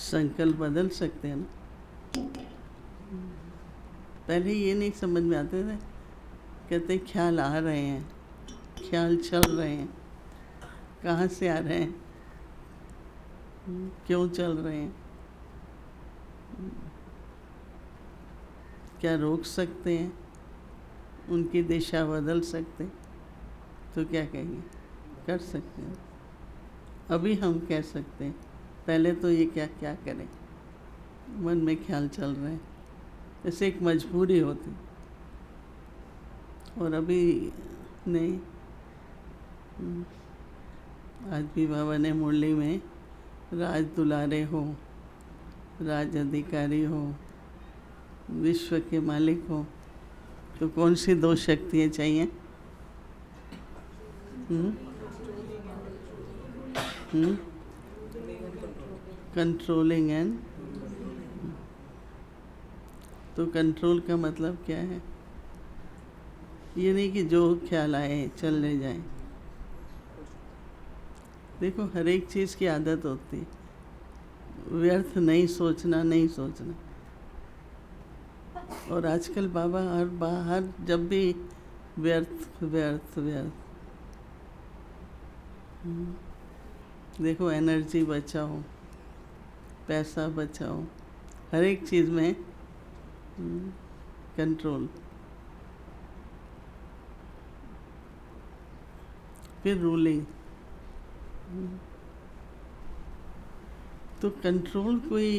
संकल्प बदल सकते हैं ना। पहले ये नहीं समझ में आते थे, कहते ख्याल आ रहे हैं, ख्याल चल रहे हैं, कहाँ से आ रहे हैं, क्यों चल रहे हैं, क्या रोक सकते हैं, उनकी दिशा बदल सकते, तो क्या कहेंगे, कर सकते हैं। अभी हम कह सकते हैं, पहले तो ये क्या क्या करें, मन में ख्याल चल रहे हैं, जैसे एक मजबूरी होती, और अभी नहीं। आज भी बाबा ने मुरली में राज दुलारे हो, राज अधिकारी हो, विश्व के मालिक हो, तो कौन सी दो शक्तियाँ चाहिए? कंट्रोलिंग एंड, तो कंट्रोल का मतलब क्या है? ये नहीं कि जो ख्याल आए चलने जाए। देखो हर एक चीज़ की आदत होती है, व्यर्थ नहीं सोचना, नहीं सोचना। और आजकल बाबा हर बाहर जब भी व्यर्थ व्यर्थ व्यर्थ। देखो एनर्जी बचाओ, पैसा बचाओ, हर एक चीज़ में कंट्रोल। फिर रूलिंग। तो कंट्रोल कोई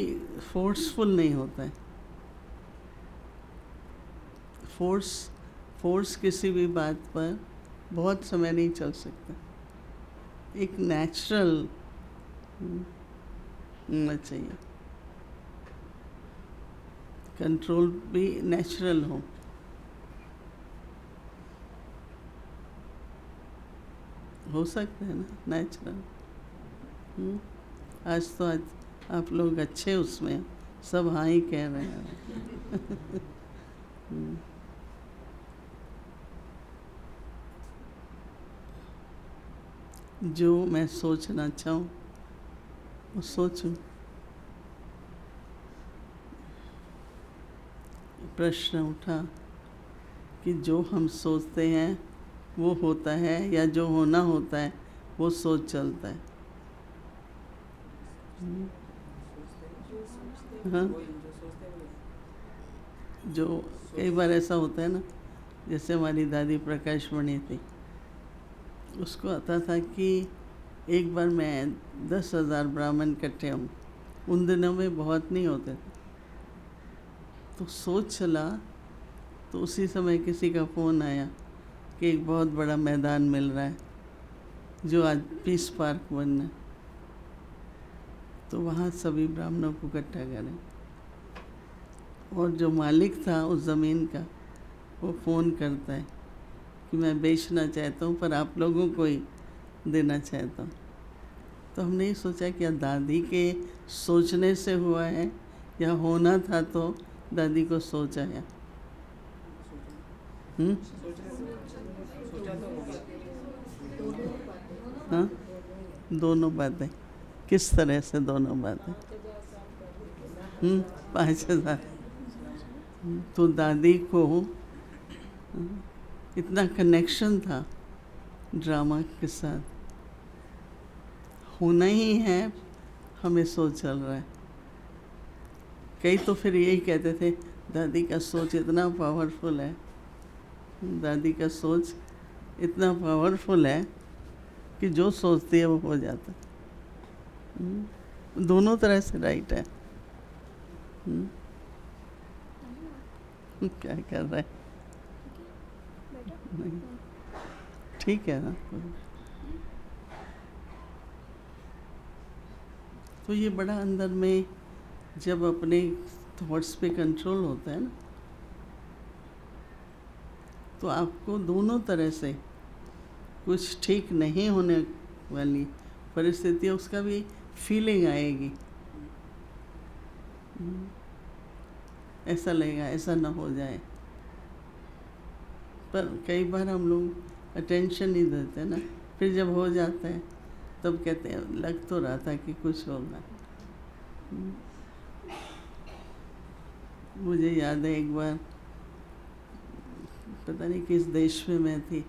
फोर्सफुल नहीं होता है। फोर्स किसी भी बात पर बहुत समय नहीं चल सकता। एक नेचुरल होना चाहिए, कंट्रोल भी नेचुरल हो सकता है ना, नेचुरल। आज तो आज आप लोग अच्छे उसमें सब हाँ ही कह रहे हैं। जो मैं सोचना चाहूँ वो सोचूं। प्रश्न उठा कि जो हम सोचते हैं वो होता है, या जो होना होता है वो सोच चलता है। हाँ, जो कई बार ऐसा होता है ना, जैसे हमारी दादी प्रकाशमणि थी, उसको आता था कि एक बार मैं 10,000 ब्राह्मण इकट्ठे हों। उन दिनों में बहुत नहीं होते थे, तो सोच चला। तो उसी समय किसी का फ़ोन आया कि एक बहुत बड़ा मैदान मिल रहा है जो आज पीस पार्क बनना है, तो वहाँ सभी ब्राह्मणों को इकट्ठा करें। और जो मालिक था उस ज़मीन का, वो फ़ोन करता है कि मैं बेचना चाहता हूँ, पर आप लोगों को ही देना चाहता हूँ। तो हमने ये सोचा कि दादी के सोचने से हुआ है या होना था तो दादी को सोच आया। हाँ, दोनों बातें। किस तरह से दोनों बातें? 5,000। तो दादी को इतना कनेक्शन था ड्रामा के साथ, होना ही है, हमें सोच चल रहा है। कई तो फिर यही कहते थे, दादी का सोच इतना पावरफुल है, दादी का सोच इतना पावरफुल है कि जो सोचती है वो हो जाता है। दोनों तरह से राइट है। क्या कर रहा है? नहीं, ठीक है ना। तो ये बड़ा अंदर में जब अपने थॉट्स पे कंट्रोल होता है ना, तो आपको दोनों तरह से कुछ ठीक नहीं होने वाली परिस्थिति, उसका भी फीलिंग आएगी। ऐसा लगेगा ऐसा ना हो जाए, पर कई बार हम लोग अटेंशन नहीं देते ना, फिर जब हो जाता है तब कहते हैं लग तो रहा था कि कुछ होगा। मुझे याद है एक बार, पता नहीं किस देश में मैं थी,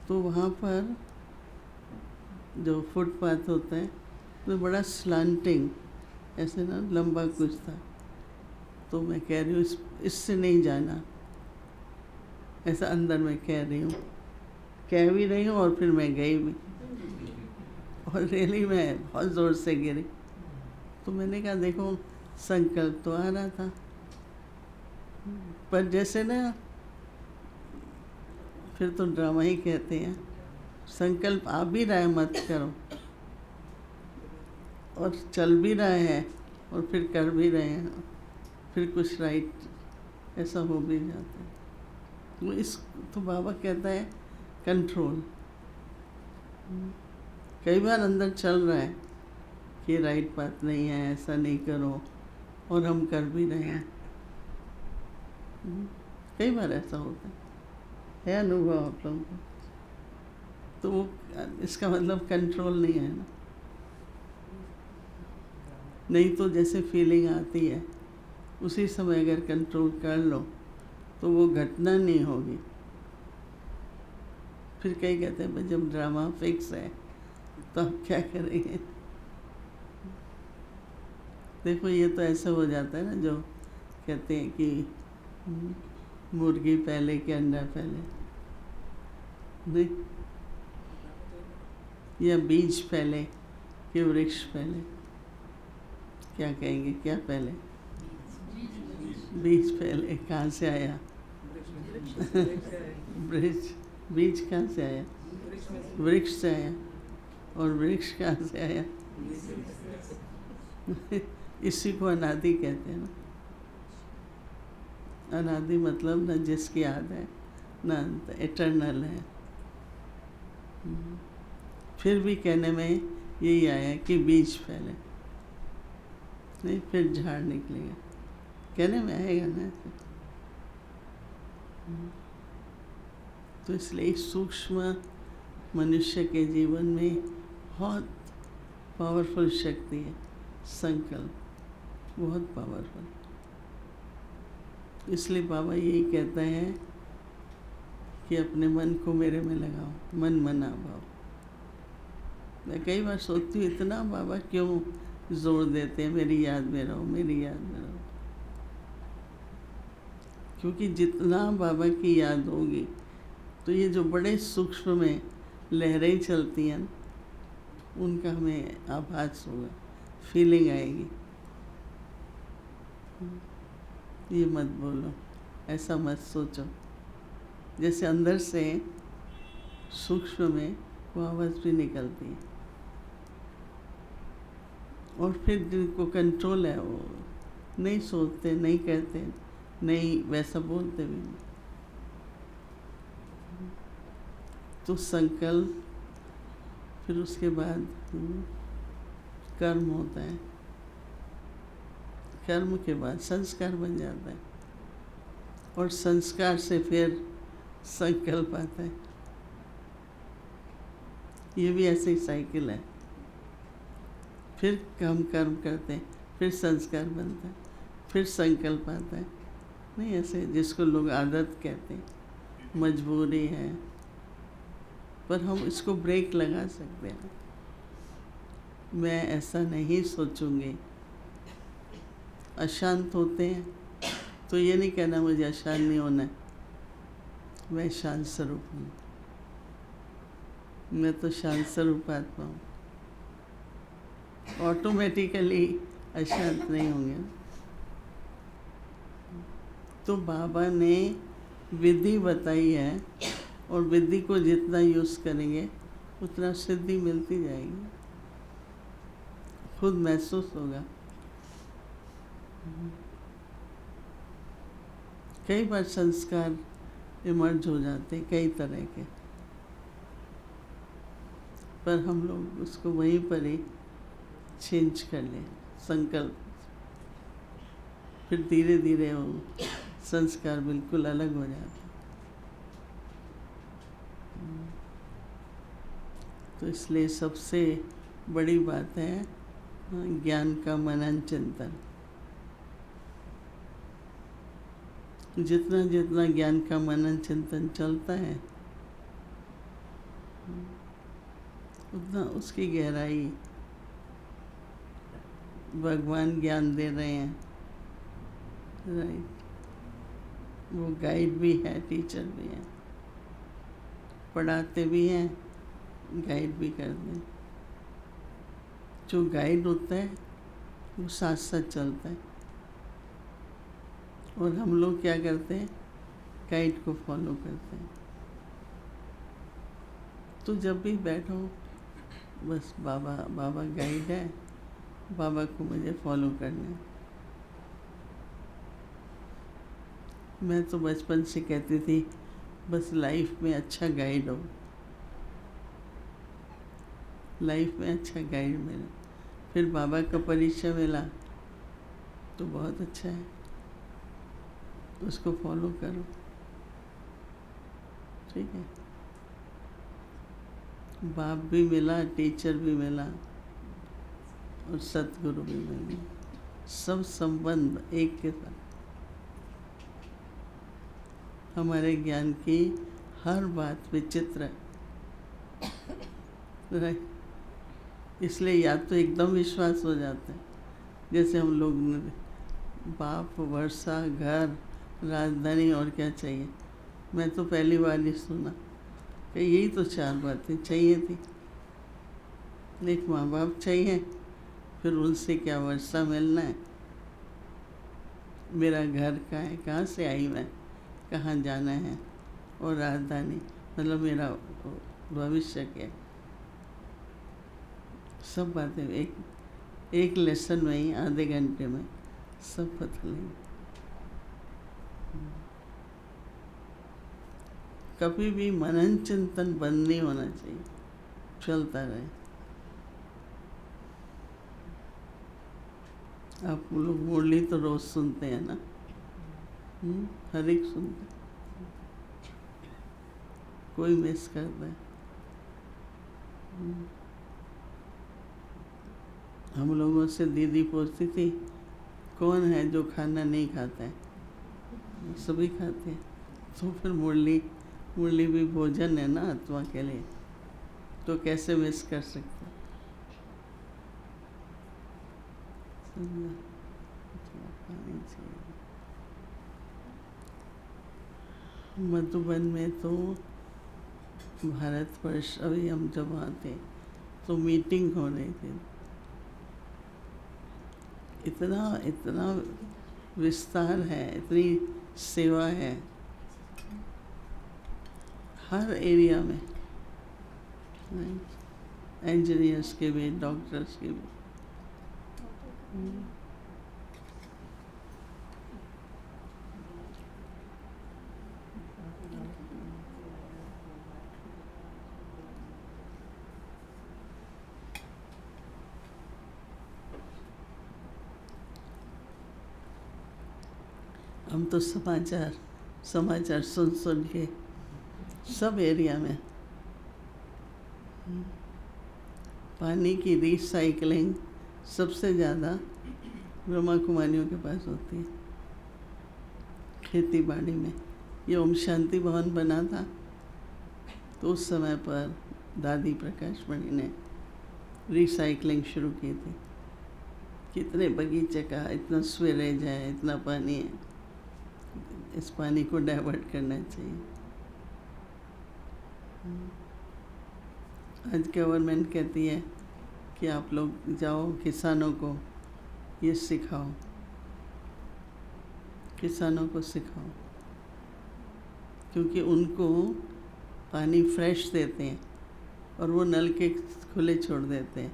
तो वहाँ पर जो फुटपाथ होता है तो बड़ा स्लांटिंग ऐसे ना लंबा कुछ था। तो मैं कह रही हूँ इससे नहीं जाना, ऐसा अंदर में कह रही हूँ, कह भी रही हूँ और फिर मैं गई भी, और रियली मैं बहुत ज़ोर से गिरी। तो मैंने कहा देखो संकल्प तो आ रहा था, पर जैसे ना फिर तो ड्रामा ही कहते हैं, संकल्प आ भी रहा है मत करो, और चल भी रहा है और फिर कर भी रहे हैं, फिर कुछ राइट ऐसा हो भी जाता है। तो बाबा कहता है कंट्रोल। कई बार अंदर चल रहा है कि राइट बात नहीं है, ऐसा नहीं करो, और हम कर भी रहे हैं। कई बार ऐसा होता है अनुभव आप लोगों को। तो वो इसका मतलब कंट्रोल नहीं है ना। नहीं तो जैसे फीलिंग आती है उसी समय अगर कंट्रोल कर लो तो वो घटना नहीं होगी। फिर कई कहते हैं भाई जब ड्रामा फिक्स है तो हम क्या करेंगे। देखो ये तो ऐसा हो जाता है ना, जो कहते हैं कि मुर्गी पहले कि अंडा पहले, नहीं, या बीज पहले कि वृक्ष पहले। क्या कहेंगे, क्या पहले? बीज पहले। कहाँ से आया? वृक्ष। बीज कहाँ से आया? वृक्ष से आया। और वृक्ष कहाँ से आया? इसी को अनादि कहते हैं ना। अनादि मतलब न जिसकी आद है न अंत, एटर्नल है। फिर भी कहने में यही आया कि बीज पहले, नहीं फिर झाड़ निकलेगा, कहने में आएगा ना। तो इसलिए सूक्ष्म मनुष्य के जीवन में बहुत पावरफुल शक्ति है संकल्प, बहुत पावरफुल। इसलिए बाबा यही कहते हैं कि अपने मन को मेरे में लगाओ, मन मना भाव। मैं कई बार सोचती हूँ इतना बाबा क्यों जोर देते हैं मेरी याद में रहो, मेरी याद में रहो। क्योंकि जितना बाबा की याद होगी तो ये जो बड़े सूक्ष्म में लहरें चलती हैं उनका हमें आभास होगा, फीलिंग आएगी। ये मत बोलो, ऐसा मत सोचो। जैसे अंदर से सूक्ष्म में वो आवाज़ भी निकलती है, और फिर जिनको कंट्रोल है वो नहीं सोचते, नहीं कहते, नहीं वैसा बोलते भी नहीं। तो संकल्प, फिर उसके बाद कर्म होता है, कर्म के बाद संस्कार बन जाता है, और संस्कार से फिर संकल्प आता है। ये भी ऐसे ही साइकिल है। फिर हम कर्म करते हैं, फिर संस्कार बनता है, फिर संकल्प आता है। नहीं ऐसे जिसको लोग आदत कहते हैं, मजबूरी है, पर हम इसको ब्रेक लगा सकते हैं। मैं ऐसा नहीं सोचूंगी। अशांत होते हैं तो ये नहीं कहना मुझे अशांत नहीं होना है, मैं शांत स्वरूप हूँ, मैं तो शांत स्वरूप आत्मा हूँ। ऑटोमेटिकली अशांत नहीं होंगे। तो बाबा ने विधि बताई है, और विधि को जितना यूज़ करेंगे उतना सिद्धि मिलती जाएगी, खुद महसूस होगा। कई बार संस्कार इमर्ज हो जाते हैं कई तरह के, पर हम लोग उसको वहीं पर ही चेंज कर लें संकल्प, फिर धीरे धीरे वो संस्कार बिल्कुल अलग हो जाते। तो इसलिए सबसे बड़ी बात है हाँ, ज्ञान का मनन चिंतन। जितना जितना ज्ञान का मनन चिंतन चलता है उतना उसकी गहराई, भगवान ज्ञान दे रहे हैं। राइट, वो गाइड भी है, टीचर भी है, पढ़ाते भी हैं, गाइड भी करते हैं। जो गाइड होता है वो साथ साथ चलता है, और हम लोग क्या करते हैं, गाइड को फॉलो करते हैं। तो जब भी बैठो बस बाबा बाबा गाइड है, बाबा को मुझे फॉलो करना है। मैं तो बचपन से कहती थी बस लाइफ में अच्छा गाइड हो, लाइफ में अच्छा गाइड मिला। फिर बाबा का परिचय मिला तो बहुत अच्छा है, उसको फॉलो करो। ठीक है, बाप भी मिला, टीचर भी मिला और सतगुरु भी मिले, सब संबंध एक के साथ। हमारे ज्ञान की हर बात विचित्र है, इसलिए या तो एकदम विश्वास हो जाता है, जैसे हम लोग बाप, वर्षा, घर, राजधानी और क्या चाहिए। मैं तो पहली बार ही सुना कि यही तो 4 बातें चाहिए थी। एक माँ बाप चाहिए, फिर उनसे क्या वर्षा मिलना है, मेरा घर कहाँ है, कहाँ से आई मैं, कहाँ जाना है, और राजधानी मतलब मेरा भविष्य क्या है। सब बातें एक लेसन में ही आधे घंटे में सब पता लेंगे। कभी भी मनन चिंतन बंद नहीं होना चाहिए, चलता रहे। आप लोग मुरली तो रोज सुनते हैं ना, हर एक सुनते, कोई मिस करता है। हम लोगों से दीदी पूछती थी कौन है जो खाना नहीं खाता है, सभी खाते हैं। तो फिर मुरली भी भोजन है ना आत्मा के लिए, तो कैसे मिस कर सकते। मधुबन में तो भारतवर्ष, अभी हम जब वहाँ थे तो मीटिंग हो रही थी, इतना विस्तार है, इतनी सेवा है हर एरिया में, इंजीनियर्स के भी, डॉक्टर्स के भी। हम तो समाचार सुन के सब एरिया में पानी की रिसाइकलिंग सबसे ज़्यादा ब्रह्मा कुमारियों के पास होती है। खेती बाड़ी में ये ओम शांति भवन बना था तो उस समय पर दादी प्रकाश मणि ने रिसाइकलिंग शुरू की थी। कितने बगीचे का इतना स्वेरेज है, इतना पानी है, इस पानी को डाइवर्ट करना चाहिए। आज गवर्नमेंट कहती है कि आप लोग जाओ किसानों को ये सिखाओ, किसानों को सिखाओ, क्योंकि उनको पानी फ्रेश देते हैं और वो नल के खुले छोड़ देते हैं,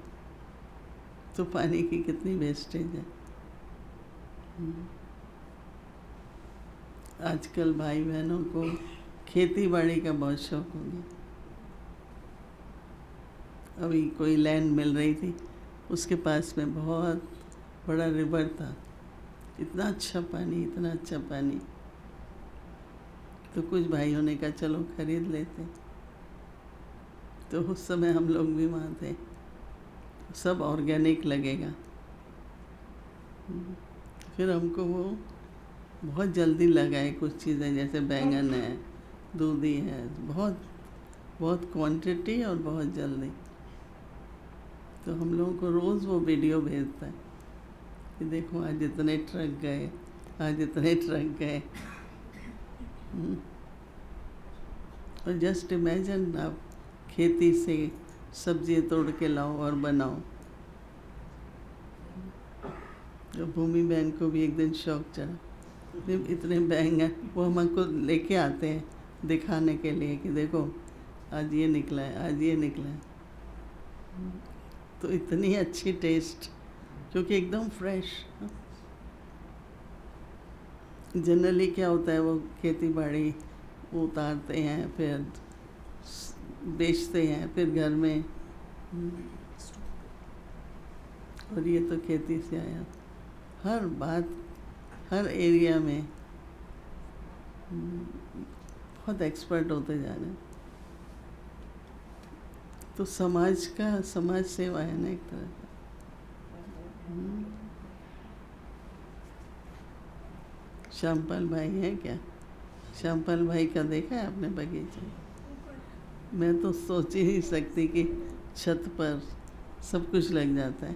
तो पानी की कितनी वेस्टेज है। आजकल भाई बहनों को खेती बाड़ी का बहुत शौक हो गया। अभी कोई लैंड मिल रही थी, उसके पास में बहुत बड़ा रिवर था, इतना अच्छा पानी, इतना अच्छा पानी, तो कुछ भाइयों ने कहा चलो खरीद लेते। तो उस समय हम लोग भी वहाँ थे। सब ऑर्गेनिक लगेगा, फिर हमको वो बहुत जल्दी लगाए कुछ चीज़ें, जैसे बैंगन है, दूधी है, बहुत बहुत क्वांटिटी और बहुत जल्दी। तो हम लोगों को रोज़ वो वीडियो भेजता है कि देखो आज इतने ट्रक गए, आज इतने ट्रक गए। और जस्ट इमेजिन आप खेती से सब्जियाँ तोड़ के लाओ और बनाओ। तो भूमि बहन को भी एक दिन शौक चढ़ा, इतने बैंगन, वो हमको लेके आते हैं दिखाने के लिए कि देखो आज ये निकला है, आज ये निकला है। तो इतनी अच्छी टेस्ट, क्योंकि एकदम फ्रेश। जनरली क्या होता है, वो खेती बाड़ी उतारते हैं, फिर बेचते हैं, फिर घर में। और ये तो खेती से आया, हर बात, हर एरिया में बहुत एक्सपर्ट होते जा रहे हैं। तो समाज सेवा है ना एक तरह का। श्यामपाल भाई है क्या? श्यामपाल भाई का देखा है आपने बगीचा? मैं तो सोच ही नहीं सकती कि छत पर सब कुछ लग जाता है।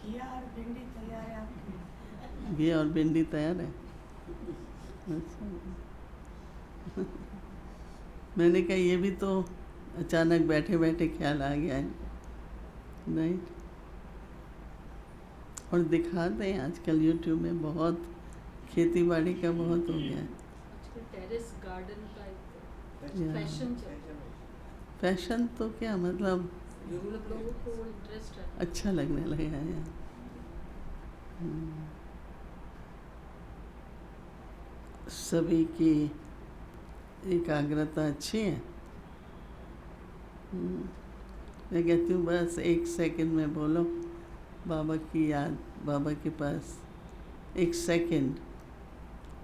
घिया और भिंडी तैयार है आपकी? घिया और भिंडी तैयार है। अच्छा। मैंने कहा ये भी तो अचानक बैठे बैठे ख्याल आ गया है, राइट। और दिखाते हैं आजकल यूट्यूब में, बहुत खेती बाड़ी का बहुत हो गया है। टेरेस गार्डन का एक या। फैशन चल रहा है। फैशन तो क्या मतलब, लोगों को इंटरेस्ट है। अच्छा लगने लगा है। सभी की एकाग्रता अच्छी है। मैं कहती हूँ बस 1 सेकंड में बोलो बाबा की याद, बाबा के पास 1 सेकंड।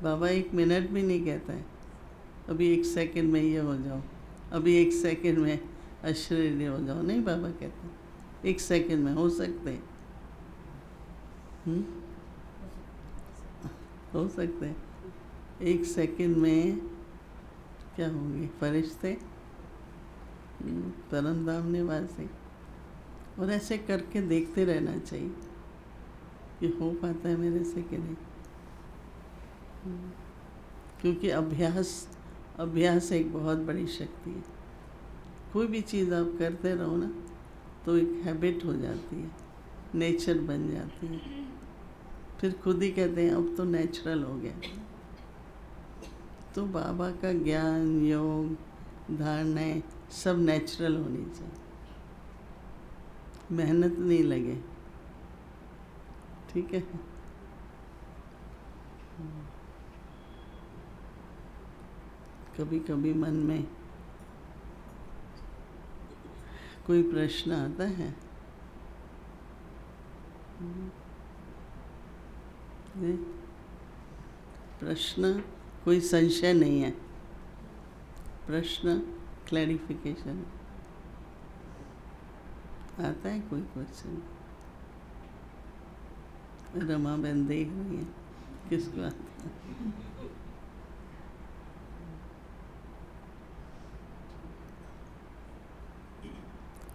बाबा 1 मिनट भी नहीं कहता है, अभी 1 सेकंड में ये हो जाओ, अभी 1 सेकंड में अशरीरी हो जाओ। नहीं, बाबा कहते हैं 1 सेकंड में हो सकते हैं। हो सकते हैं 1 सेकंड में क्या होंगे फरिश्ते, परम धाम निवासी। और ऐसे करके देखते रहना चाहिए कि हो पाता है मेरे से कि नहीं। क्योंकि अभ्यास एक बहुत बड़ी शक्ति है। कोई भी चीज़ आप करते रहो ना, तो एक हैबिट हो जाती है, नेचर बन जाती है। फिर खुद ही कहते हैं अब तो नेचुरल हो गया। तो बाबा का ज्ञान, योग, धारणाएं सब नेचुरल होनी चाहिए, मेहनत नहीं लगे। ठीक है। कभी कभी मन में कोई प्रश्न आता है, प्रश्न कोई संशय नहीं है, प्रश्न क्लैरिफिकेशन। आता है कोई क्वेश्चन? रमा बहन देख रही है, किसको आता है?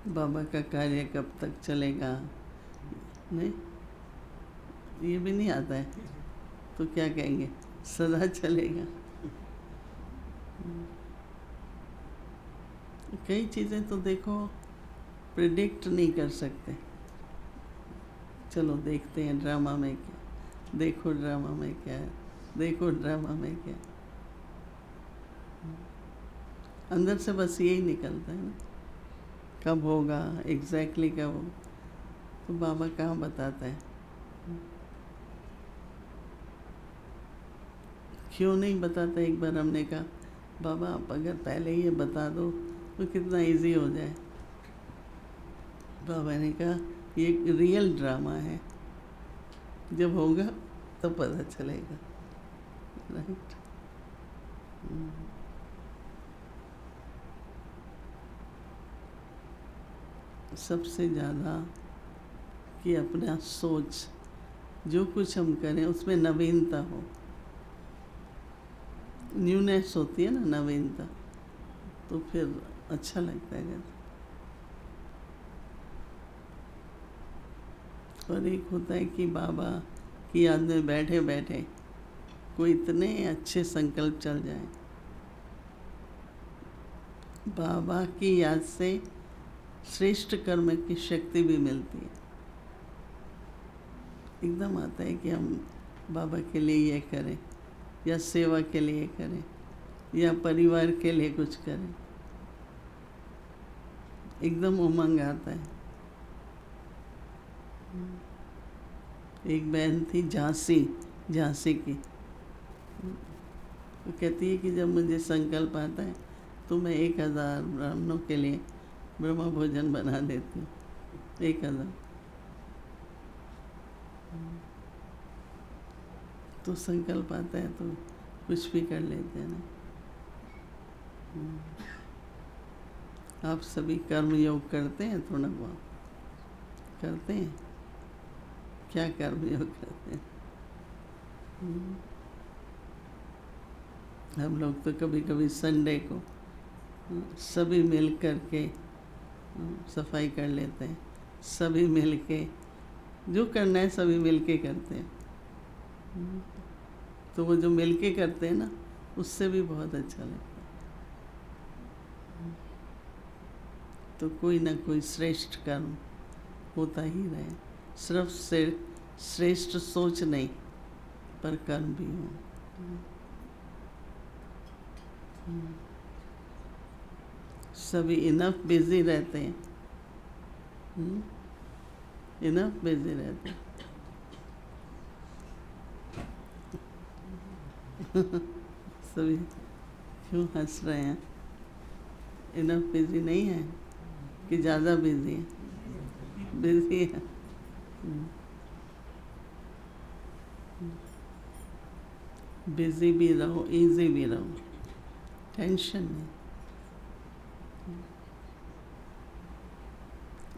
बाबा का कार्य कब तक चलेगा? नहीं, ये भी नहीं आता है तो क्या कहेंगे, सदा चलेगा। कई चीज़ें तो देखो प्रिडिक्ट नहीं कर सकते। चलो देखते हैं ड्रामा में क्या, देखो ड्रामा में क्या है, देखो ड्रामा में क्या है। अंदर से बस यही निकलता है ना, कब होगा, एग्जैक्टली कब होगा। तो बाबा कहाँ बताता है? क्यों नहीं बताता? एक बार हमने कहा बाबा आप अगर पहले ही ये बता दो तो कितना इजी हो जाए। बाबा ने कहा ये एक रियल ड्रामा है, जब होगा तो पता चलेगा, राइट। सबसे ज़्यादा कि अपना सोच जो कुछ हम करें उसमें नवीनता हो, न्यूनेस होती है ना, नवीनता, तो फिर अच्छा लगता है। और एक होता है कि बाबा की याद में बैठे बैठे कोई इतने अच्छे संकल्प चल जाए। बाबा की याद से श्रेष्ठ कर्म की शक्ति भी मिलती है। एकदम आता है कि हम बाबा के लिए ये करें, या सेवा के लिए करें, या परिवार के लिए कुछ करें, एकदम उमंग आता है। एक बहन थी झांसी की, वो कहती है कि जब मुझे संकल्प आता है तो मैं 1000 ब्राह्मणों के लिए ब्रह्म भोजन बना देती हूँ। 1000 तो संकल्प आता है तो कुछ भी कर लेते हैं ना। आप सभी कर्म योग करते हैं? थोड़ा बहुत करते हैं? क्या कर्म योग करते हैं? हम लोग तो कभी कभी संडे को सभी मिल कर के सफाई कर लेते हैं। सभी मिल के जो करना है सभी मिल के करते हैं। तो वो जो मिल के करते हैं ना, उससे भी बहुत अच्छा लगता है। तो कोई ना कोई श्रेष्ठ कर्म होता ही रहे। सिर्फ श्रेष्ठ सोच नहीं, पर कर्म भी हो। सभी इनफ बिजी रहते हैं, इनफ बिजी रहते हैं। सभी क्यों हंस रहे हैं? इनफ बिजी नहीं है कि ज़्यादा बिजी है? बिजी है। बिजी भी रहो, इजी भी रहो, टेंशन नहीं।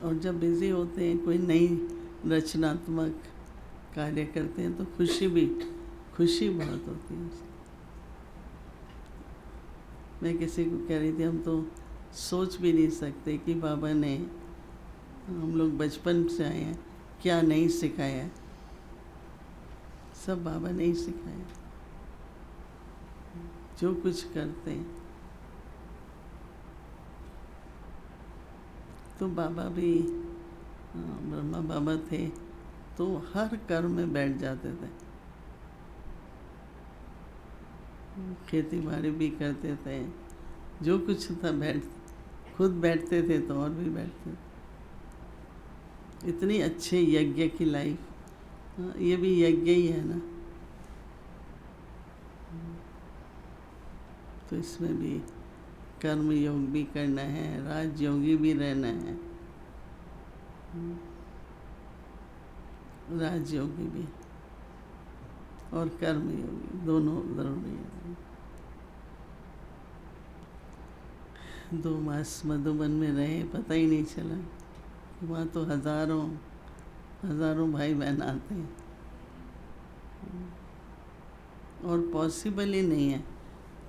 और जब बिजी होते हैं, कोई नई रचनात्मक कार्य करते हैं तो खुशी बहुत होती है उससे। मैं किसी को कह रही थी, हम तो सोच भी नहीं सकते कि बाबा ने, हम लोग बचपन से आए हैं, क्या नहीं सिखाया। सब बाबा ने ही सिखाया। जो कुछ करते हैं तो बाबा भी, ब्रह्मा बाबा थे तो हर कर्म में बैठ जाते थे। खेती बाड़ी भी करते थे, जो कुछ था खुद बैठते थे तो और भी बैठते थे। इतनी अच्छे यज्ञ की लाइफ। ये भी यज्ञ ही है ना, तो इसमें भी कर्म योग भी करना है, राजयोगी भी रहना है। राजयोगी भी और कर्म योगी दोनों जरूरी है। 2 मास मधुबन में रहे, पता ही नहीं चला। वहाँ तो हजारों भाई बहन आते हैं, और पॉसिबल ही नहीं है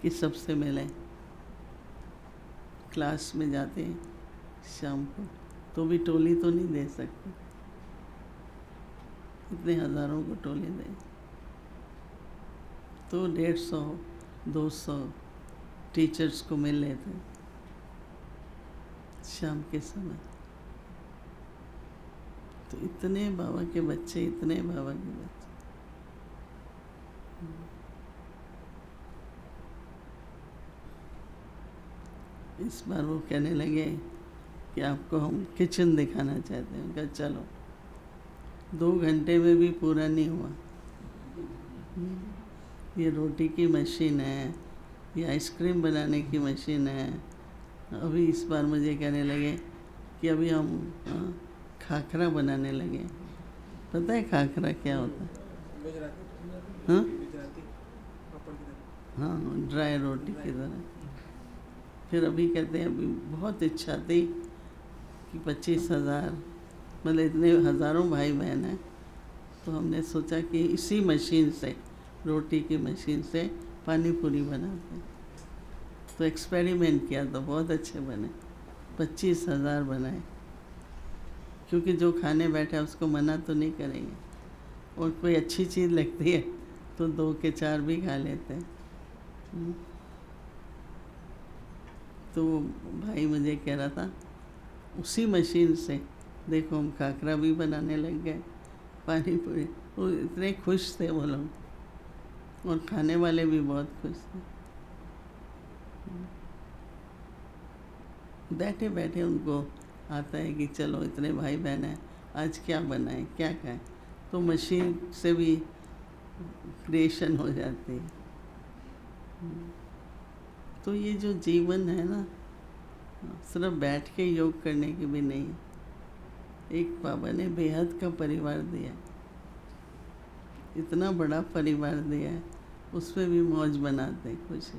कि सबसे मिलें। क्लास में जाते हैं शाम को, तो भी टोली तो नहीं दे सकते, इतने हजारों को टोली दें। तो 150-200 टीचर्स को मिल लेते हैं शाम के समय। तो इतने बाबा के बच्चे। इस बार वो कहने लगे कि आपको हम किचन दिखाना चाहते हैं। कहा चलो। 2 घंटे में भी पूरा नहीं हुआ। ये रोटी की मशीन है, ये आइसक्रीम बनाने की मशीन है। अभी इस बार मुझे कहने लगे कि अभी हम खाखरा बनाने लगे। पता है खाखरा क्या होता है? हाँ, ड्राई रोटी की तरह। फिर अभी कहते हैं, अभी बहुत इच्छा थी कि 25,000, मतलब इतने हज़ारों भाई बहन हैं, तो हमने सोचा कि इसी मशीन से, रोटी की मशीन से पानी पूरी बनाते हैं। तो एक्सपेरिमेंट किया तो बहुत अच्छे बने, 25,000 बनाए। क्योंकि जो खाने बैठा है उसको मना तो नहीं करेंगे, और कोई अच्छी चीज़ लगती है तो 2 के 4 भी खा लेते हैं। तो भाई मुझे कह रहा था उसी मशीन से देखो हम खाकरा भी बनाने लग गए, पानी पूरी। वो इतने खुश थे वो लोग, और खाने वाले भी बहुत खुश थे। बैठे बैठे उनको आता है कि चलो इतने भाई बहन हैं, आज क्या बनाएं, क्या खाएं। तो मशीन से भी क्रिएशन हो जाती है। तो ये जो जीवन है ना, सिर्फ बैठ के योग करने की भी नहीं है। एक बाबा ने बेहद का परिवार दिया, इतना बड़ा परिवार दिया है, उसमें भी मौज बनाते हैं, खुशी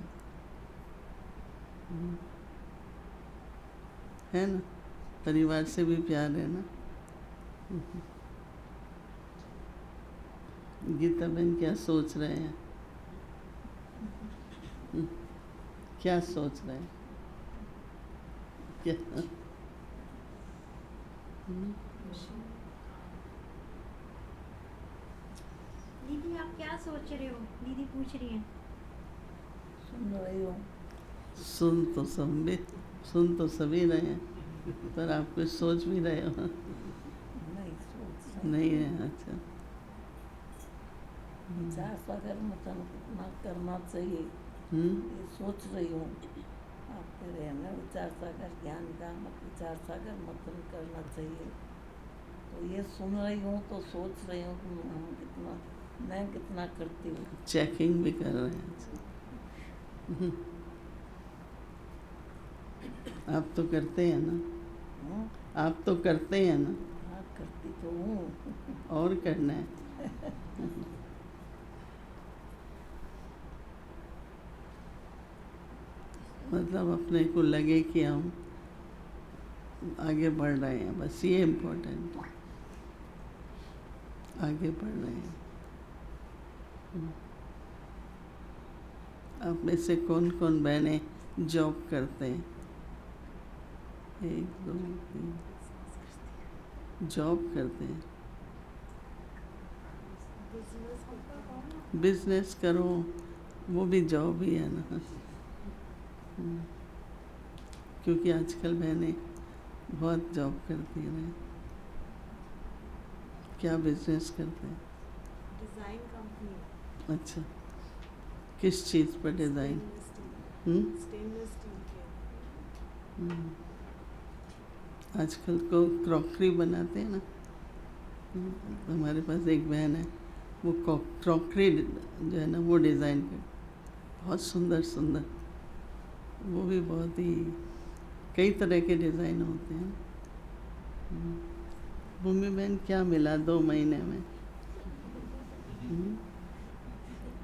है ना। परिवार से भी प्यार है ना। गीता बहन क्या सोच रहे हैं? क्या सोच रहे हैं? क्या? दीदी आप क्या सोच रहे हो? दीदी पूछ रही हैं। सुन रही हूँ। सुन तो सभी रहे हैं, पर आप कुछ सोच भी रहे हो? नहीं सोच नहीं है, अच्छा। विचार सागर मतन कितना करना चाहिए, ये सोच रही हूँ। आपके रहना विचार सागर ज्ञान का विचार सागर मतन करना चाहिए। तो ये सुन रही हूँ तो सोच रही हूँ कि हम कितना, मैं कितना करती हूँ। चेकिंग भी कर रहे हैं। आप तो करते हैं ना? आप तो करते हैं ना? हाँ करती तो हूँ। और करना है। मतलब अपने को लगे कि हम आगे बढ़ रहे हैं, बस ये इम्पोर्टेंट है, आगे बढ़ रहे हैं। आप में से कौन कौन बहनें जॉब करते हैं? 1 2 3 जॉब करते हैं। बिजनेस करो, वो भी जॉब ही है ना। क्योंकि आजकल बहनें बहुत जॉब करती हैं। क्या बिजनेस करते हैं? Design company. अच्छा, किस चीज़ पर डिज़ाइन? स्टेनलेस स्टील के। आजकल को क्रॉकरी बनाते हैं ना। हमारे पास एक बहन है, वो क्रॉकरी जो है ना वो डिज़ाइन कर, बहुत सुंदर सुंदर, वो भी बहुत ही कई तरह के डिज़ाइन होते हैं। भूमि बहन क्या मिला 2 महीने में?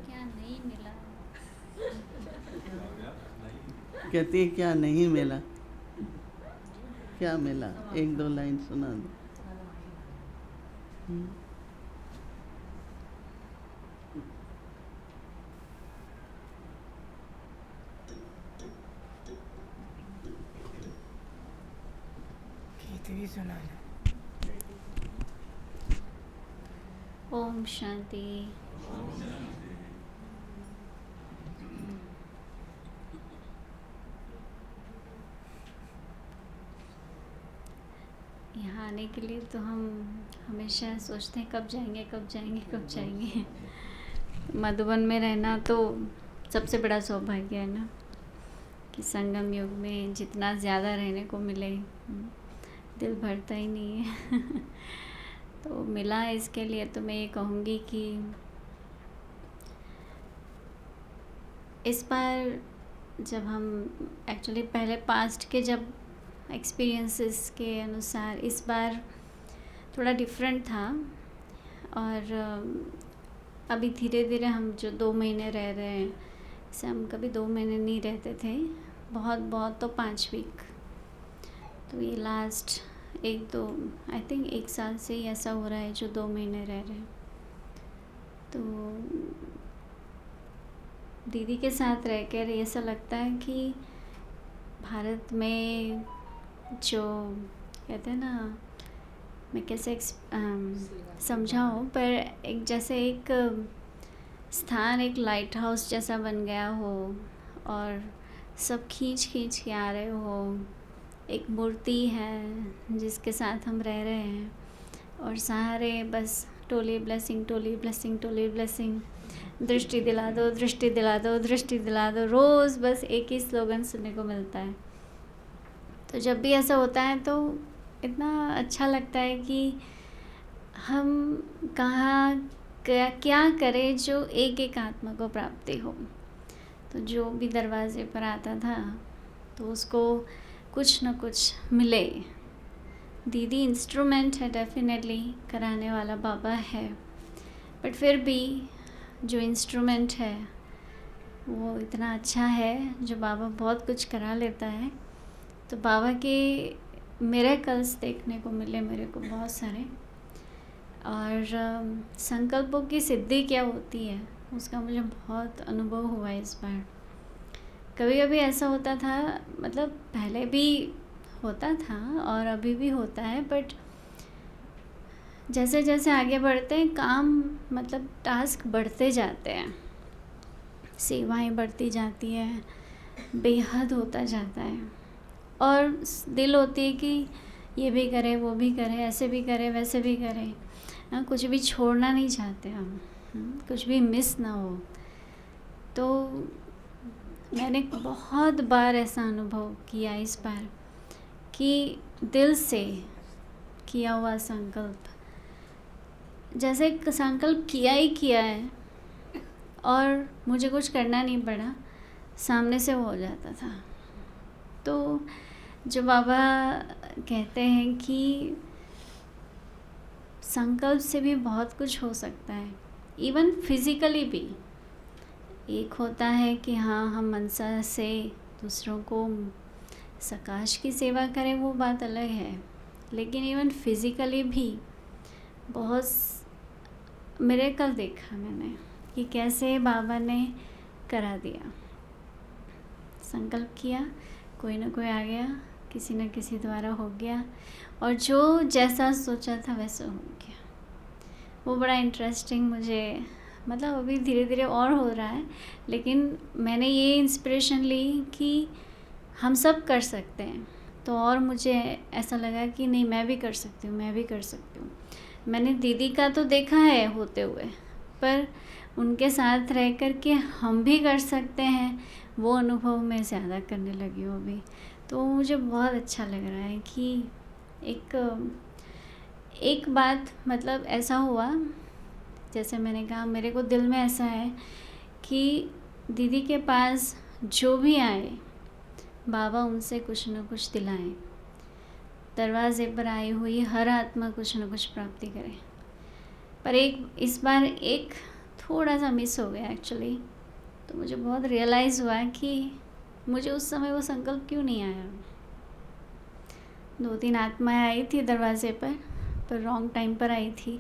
क्या नहीं मिला? कहती है क्या नहीं मिला? क्या मिला? 1 2 लाइन सुना दो। गीत भी सुना दो। ओम शांति। यहाँ आने के लिए तो हम हमेशा सोचते हैं कब जाएंगे, कब जाएंगे, कब जाएंगे। मधुबन में रहना तो सबसे बड़ा सौभाग्य है ना, कि संगम युग में जितना ज़्यादा रहने को मिले, दिल भरता ही नहीं है। तो मिला इसके लिए तो मैं ये कहूँगी कि इस बार जब हम एक्चुअली पहले पास्ट के जब एक्सपीरियंसेस के अनुसार इस बार थोड़ा डिफरेंट था, और अभी धीरे धीरे हम जो 2 महीने रह रहे हैं, जैसे हम कभी 2 महीने नहीं रहते थे, बहुत बहुत तो 5 वीक। तो ये लास्ट 1 2 आई थिंक 1 साल से ही ऐसा हो रहा है जो 2 महीने रह रहे हैं। तो दीदी के साथ रहकर ऐसा लगता है कि भारत में जो कहते हैं ना, मैं कैसे समझाऊँ, पर एक जैसे एक स्थान एक लाइट हाउस जैसा बन गया हो और सब खींच खींच के आ रहे हो, एक मूर्ति है जिसके साथ हम रह रहे हैं और सारे बस टोली ब्लेसिंग, टोली ब्लेसिंग, टोली ब्लेसिंग, दृष्टि दिला दो, दृष्टि दिला दो, दृष्टि दिला दो, रोज़ बस एक ही स्लोगन सुनने को मिलता है। तो जब भी ऐसा होता है तो इतना अच्छा लगता है कि हम कहाँ क्या करें जो एक एक आत्मा को प्राप्ति हो। तो जो भी दरवाजे पर आता था तो उसको कुछ न कुछ मिले। दीदी इंस्ट्रूमेंट है, डेफिनेटली कराने वाला बाबा है, बट फिर भी जो इंस्ट्रूमेंट है वो इतना अच्छा है जो बाबा बहुत कुछ करा लेता है। तो बाबा के मिरेकल्स देखने को मिले मेरे को बहुत सारे, और संकल्पों की सिद्धि क्या होती है उसका मुझे बहुत अनुभव हुआ इस बार। कभी कभी ऐसा होता था, मतलब पहले भी होता था और अभी भी होता है, बट जैसे जैसे आगे बढ़ते हैं काम, मतलब टास्क बढ़ते जाते हैं, सेवाएं बढ़ती जाती है, बेहद होता जाता है और दिल होती है कि ये भी करें, वो भी करें, ऐसे भी करें, वैसे भी करें। कुछ भी छोड़ना नहीं चाहते हम, कुछ भी मिस ना हो। तो मैंने बहुत बार ऐसा अनुभव किया इस बार कि दिल से किया हुआ संकल्प, जैसे संकल्प किया ही किया है और मुझे कुछ करना नहीं पड़ा, सामने से वो हो जाता था। तो जो बाबा कहते हैं कि संकल्प से भी बहुत कुछ हो सकता है, इवन फिज़िकली भी। एक होता है कि हाँ, हम मनसा से दूसरों को सकाश की सेवा करें, वो बात अलग है, लेकिन इवन फिज़िकली भी बहुत मिरेकल देखा मैंने कि कैसे बाबा ने करा दिया। संकल्प किया, कोई ना कोई आ गया, किसी न किसी द्वारा हो गया, और जो जैसा सोचा था वैसा हो गया। वो बड़ा इंटरेस्टिंग मुझे, मतलब अभी धीरे धीरे और हो रहा है, लेकिन मैंने ये इंस्पिरेशन ली कि हम सब कर सकते हैं। तो और मुझे ऐसा लगा कि नहीं, मैं भी कर सकती हूँ, मैं भी कर सकती हूँ। मैंने दीदी का तो देखा है होते हुए, पर उनके साथ रह कर के हम भी कर सकते हैं, वो अनुभव मैं ज़्यादा करने लगी हूँ अभी। तो मुझे बहुत अच्छा लग रहा है कि एक बात, मतलब ऐसा हुआ, जैसे मैंने कहा, मेरे को दिल में ऐसा है कि दीदी के पास जो भी आए बाबा उनसे कुछ न कुछ दिलाएं। दरवाजे पर आई हुई हर आत्मा कुछ न कुछ प्राप्ति करे। पर इस बार एक थोड़ा सा मिस हो गया एक्चुअली। तो मुझे बहुत रियलाइज़ हुआ कि मुझे उस समय वो संकल्प क्यों नहीं आया। 2-3 आत्माएं आई थी दरवाजे पर रॉन्ग टाइम पर आई थी,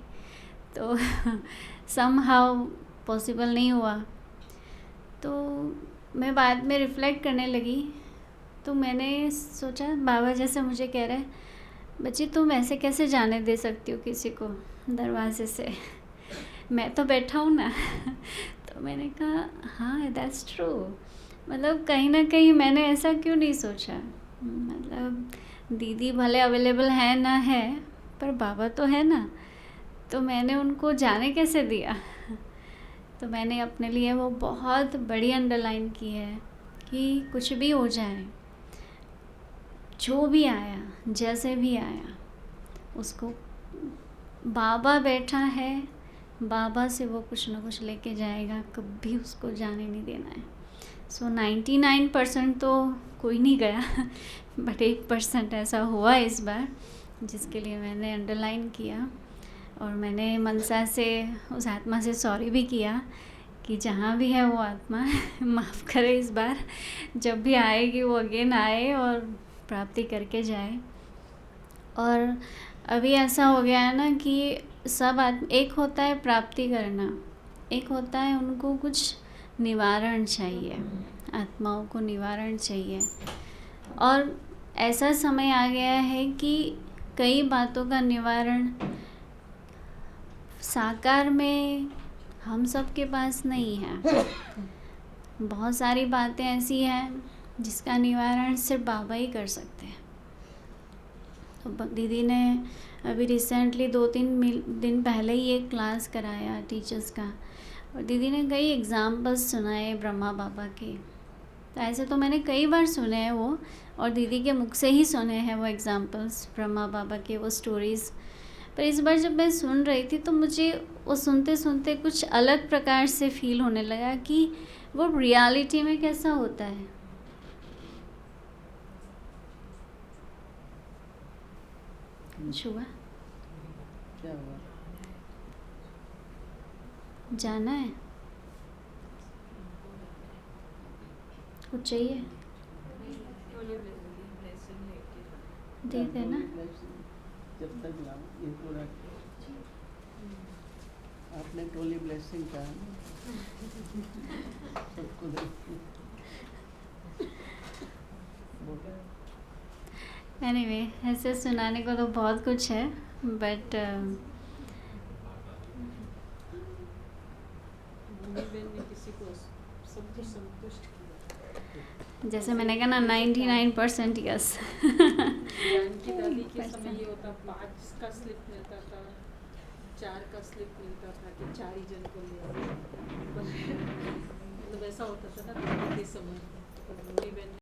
तो समहाउ पॉसिबल नहीं हुआ। तो मैं बाद में रिफ़्लेक्ट करने लगी, तो मैंने सोचा बाबा जैसे मुझे कह रहे हैं, बच्ची तुम ऐसे कैसे जाने दे सकती हो किसी को दरवाजे से, मैं तो बैठा हूँ ना। तो मैंने कहा हाँ, दैट्स ट्रू। मतलब कहीं ना कहीं मैंने ऐसा क्यों नहीं सोचा, मतलब दीदी भले अवेलेबल है ना है, पर बाबा तो है ना, तो मैंने उनको जाने कैसे दिया। तो मैंने अपने लिए वो बहुत बड़ी अंडरलाइन की है कि कुछ भी हो जाए, जो भी आया, जैसे भी आया, उसको बाबा बैठा है, बाबा से वो कुछ ना कुछ लेके जाएगा, कभी उसको जाने नहीं देना है। सो 99% तो कोई नहीं गया, बट 1% ऐसा हुआ इस बार, जिसके लिए मैंने अंडरलाइन किया। और मैंने मनसा से, उस आत्मा से सॉरी भी किया कि जहाँ भी है वो आत्मा माफ़ करे, इस बार जब भी आएगी वो अगेन आए और प्राप्ति करके जाए। और अभी ऐसा हो गया है ना कि सब एक होता है प्राप्ति करना, एक होता है उनको कुछ निवारण चाहिए, आत्माओं को निवारण चाहिए। और ऐसा समय आ गया है कि कई बातों का निवारण साकार में हम सब के पास नहीं है। बहुत सारी बातें ऐसी हैं जिसका निवारण सिर्फ बाबा ही कर सकते हैं। तो दीदी ने अभी रिसेंटली 2-3 दिन पहले ही एक क्लास कराया टीचर्स का, और दीदी ने कई एग्ज़ाम्पल्स सुनाए ब्रह्मा बाबा के। तो ऐसे तो मैंने कई बार सुने हैं वो, और दीदी के मुख से ही सुने हैं वो एग्ज़ाम्पल्स ब्रह्मा बाबा के, वो स्टोरीज़। पर इस बार जब मैं सुन रही थी तो मुझे वो सुनते सुनते कुछ अलग प्रकार से फील होने लगा कि वो रियलिटी में कैसा होता है। कुछ हुआ? क्या हुआ? जाना है? कुछ चाहिए? दे देना। जब तक लाओ ये पूरा। आपने टोली ब्लेसिंग कहा ना, सबको एनीवे, ऐसे सुनाने को तो बहुत कुछ है, बट जैसे मैंने कहा ना 99% यस। जानकी दादी के समय ये होता 5 का स्लिप मिलता था, 4 का स्लिप मिलता था कि 4 ही जन को ले, मतलब ऐसा होता था ना दादी के समय। तो बहन